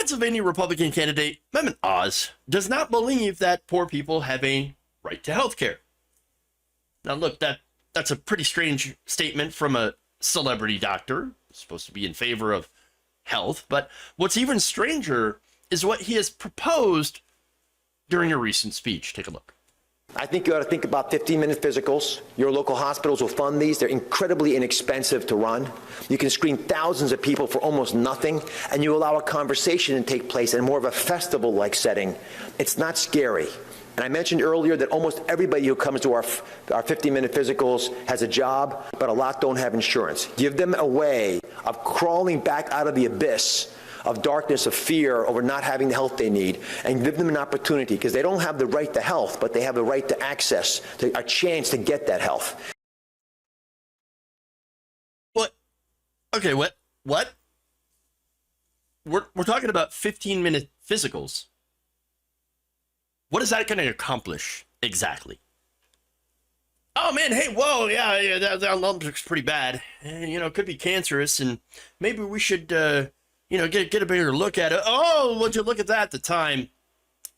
Pennsylvania Republican candidate Mehmet Oz does not believe that poor people have a right to health care. Now, look, that's a pretty strange statement from a celebrity doctor, supposed to be in favor of health. But what's even stranger is what he has proposed during a recent speech. Take a look. I think you ought to think about 15-minute physicals. Your local hospitals will fund these. They're incredibly inexpensive to run. You can screen thousands of people for almost nothing, and you allow a conversation to take place in more of a festival-like setting. It's not scary. And I mentioned earlier that almost everybody who comes to our 15-minute physicals has a job, but a lot don't have insurance. Give them a way of crawling back out of the abyss of darkness, of fear over not having the health they need, and give them an opportunity, because they don't have the right to health, but they have the right to access, to a chance to get that health. What? Okay, what? We're talking about 15-minute physicals. What is that going to accomplish exactly? Oh man, hey, whoa, yeah, that lump looks pretty bad. It could be cancerous, and maybe we should, get a bigger look at it. Oh, would you look at that? The time.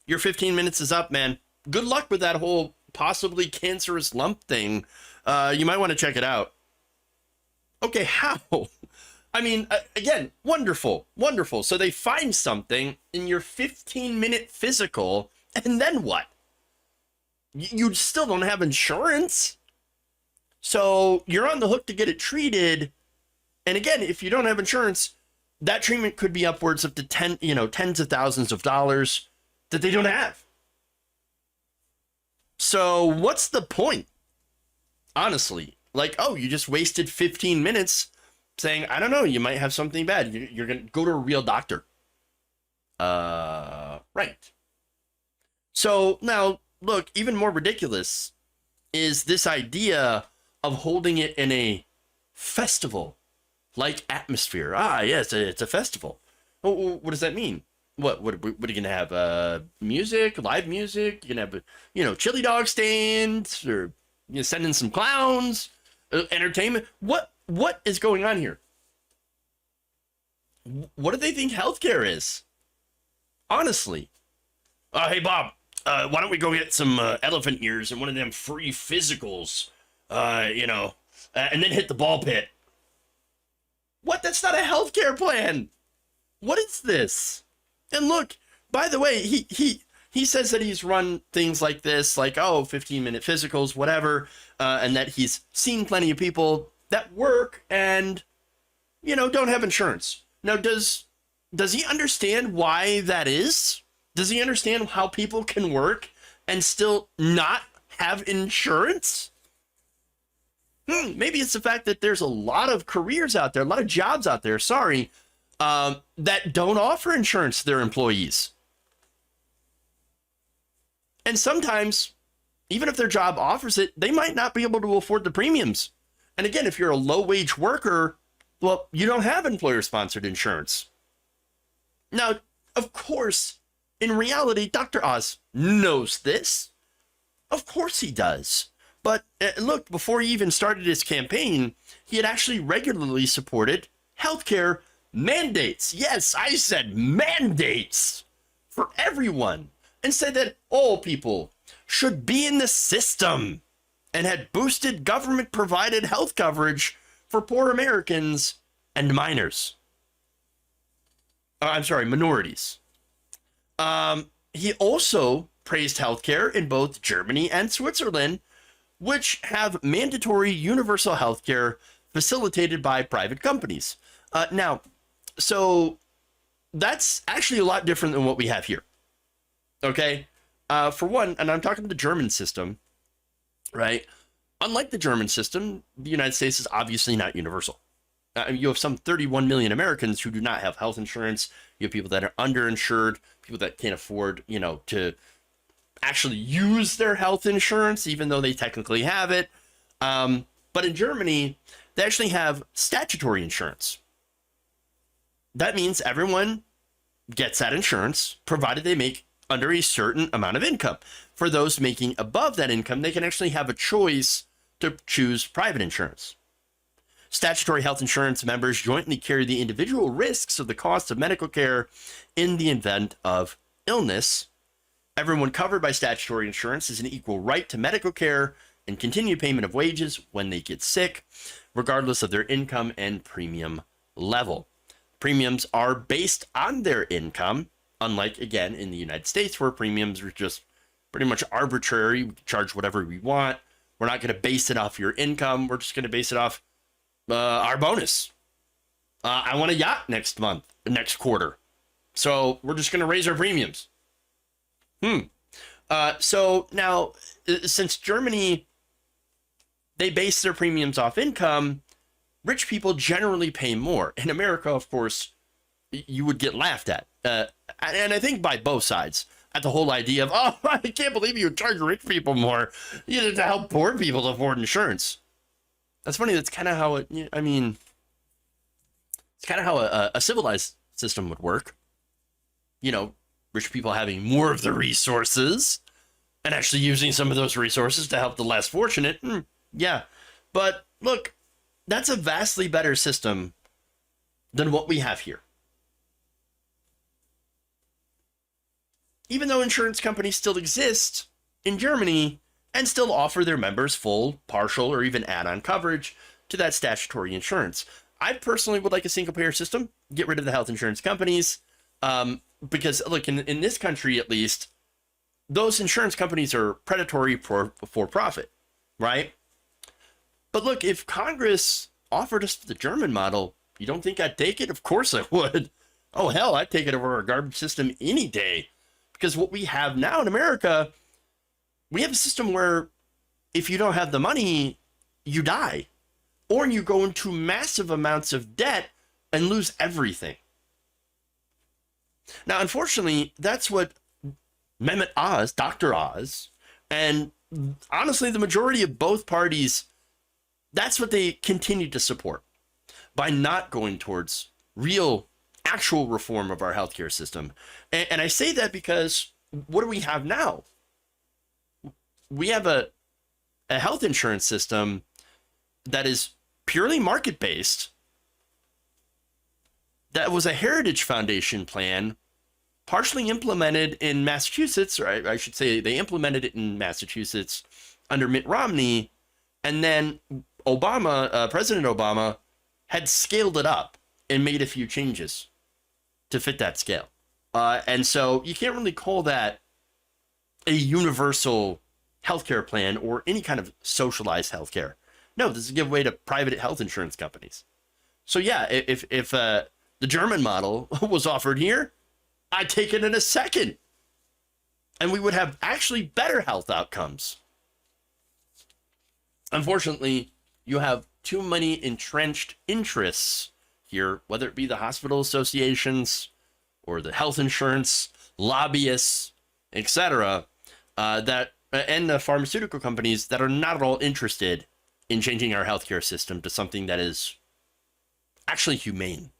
Your 15 minutes is up, man. Good luck with that whole possibly cancerous lump thing. You might want to check it out. Okay, how? I mean, again, wonderful. So they find something in your 15-minute physical, and then what? You still don't have insurance. So you're on the hook to get it treated. And again, if you don't have insurance, that treatment could be upwards of to tens of thousands of dollars that they don't have. So what's the point? Honestly, you just wasted 15 minutes saying, I don't know, you might have something bad. You're going to go to a real doctor. Right. So now, look, even more ridiculous is this idea of holding it in a festival-like atmosphere. Yes, it's a festival. What does that mean? What are you going to have? Music, live music? You're going to have, chili dog stands, or send in some clowns, entertainment? What is going on here? What do they think healthcare is? Honestly. Hey, Bob. Why don't we go get some elephant ears and one of them free physicals, and then hit the ball pit. What? That's not a healthcare plan. What is this? And look, by the way, he says that he's run things like this, 15-minute physicals, whatever, and that he's seen plenty of people that work and, don't have insurance. Now, does he understand why that is? Does he understand how people can work and still not have insurance? Maybe it's the fact that there's a lot of careers out there, a lot of jobs out there, that don't offer insurance to their employees. And sometimes, even if their job offers it, they might not be able to afford the premiums. And again, if you're a low-wage worker, well, you don't have employer-sponsored insurance. Now, of course, in reality, Dr. Oz knows this. Of course he does. But look, before he even started his campaign, he had actually regularly supported healthcare mandates. Yes, I said mandates for everyone, and said that all people should be in the system, and had boosted government-provided health coverage for poor Americans and minorities. He also praised healthcare in both Germany and Switzerland, which have mandatory universal healthcare facilitated by private companies. Now, so that's actually a lot different than what we have here. Okay? For one, and I'm talking about the German system, right? Unlike the German system, the United States is obviously not universal. You have some 31 million Americans who do not have health insurance. You have people that are underinsured, people that can't afford, to actually use their health insurance, even though they technically have it. But in Germany, they actually have statutory insurance. That means everyone gets that insurance, provided they make under a certain amount of income. For those making above that income, they can actually have a choice to choose private insurance. Statutory health insurance members jointly carry the individual risks of the cost of medical care in the event of illness. Everyone covered by statutory insurance has an equal right to medical care and continued payment of wages when they get sick, regardless of their income and premium level. Premiums are based on their income, unlike, again, in the United States, where premiums are just pretty much arbitrary. We can charge whatever we want. We're not going to base it off your income. We're just going to base it off our bonus. I want a yacht next quarter. So we're just going to raise our premiums. So now, since Germany, they base their premiums off income, rich people generally pay more. In America, of course, you would get laughed at. And I think by both sides, at the whole idea of, oh, I can't believe you charge rich people more to help poor people afford insurance. That's funny. That's kind of how it, I mean, it's kind of how a civilized system would work. You know, rich people having more of the resources and actually using some of those resources to help the less fortunate. Yeah. But look, that's a vastly better system than what we have here. Even though insurance companies still exist in Germany and still offer their members full, partial, or even add-on coverage to that statutory insurance. I personally would like a single-payer system, get rid of the health insurance companies, because, look, in this country at least, those insurance companies are predatory for profit, right? But look, if Congress offered us the German model, you don't think I'd take it? Of course I would. Oh, hell, I'd take it over a garbage system any day. Because what we have now in America, we have a system where if you don't have the money, you die. Or you go into massive amounts of debt and lose everything. Now, unfortunately, that's what Mehmet Oz, Dr. Oz, and honestly, the majority of both parties, that's what they continue to support by not going towards real, actual reform of our healthcare system. And I say that because what do we have now? We have a health insurance system that is purely market-based, that was a Heritage Foundation plan, partially implemented in Massachusetts, or I should say they implemented it in Massachusetts under Mitt Romney, and then President Obama had scaled it up and made a few changes to fit that scale. And so you can't really call that a universal healthcare plan or any kind of socialized healthcare. No, this is a giveaway to private health insurance companies. So yeah, if the German model was offered here, I'd take it in a second. And we would have actually better health outcomes. Unfortunately, you have too many entrenched interests here, whether it be the hospital associations or the health insurance lobbyists, etc., and the pharmaceutical companies that are not at all interested in changing our healthcare system to something that is actually humane.